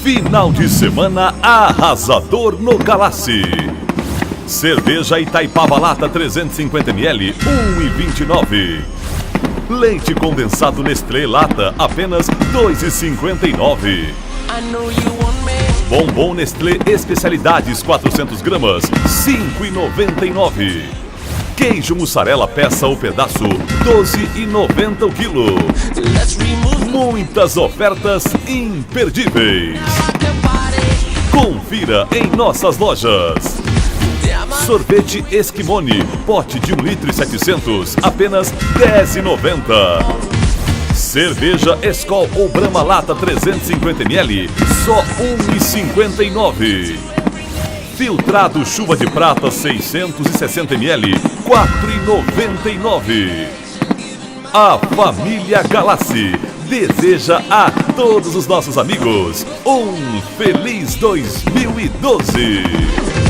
Final de semana arrasador no Galassi. Cerveja Itaipava Lata 350ml, 1,29. Leite condensado Nestlé Lata, apenas 2,59. Bombom Nestlé Especialidades 400 gramas, 5,99. Queijo mussarela peça ou pedaço, 12,90 o quilo. Muitas ofertas imperdíveis. Confira em nossas lojas. Sorvete Esquimone, pote de 1,7 litro, apenas 10,90. Cerveja Skol ou Brahma Lata 350ml, só 1,59. Filtrado Chuva de Prata 660ml, 4,99. A família Galassi deseja a todos os nossos amigos um feliz 2012.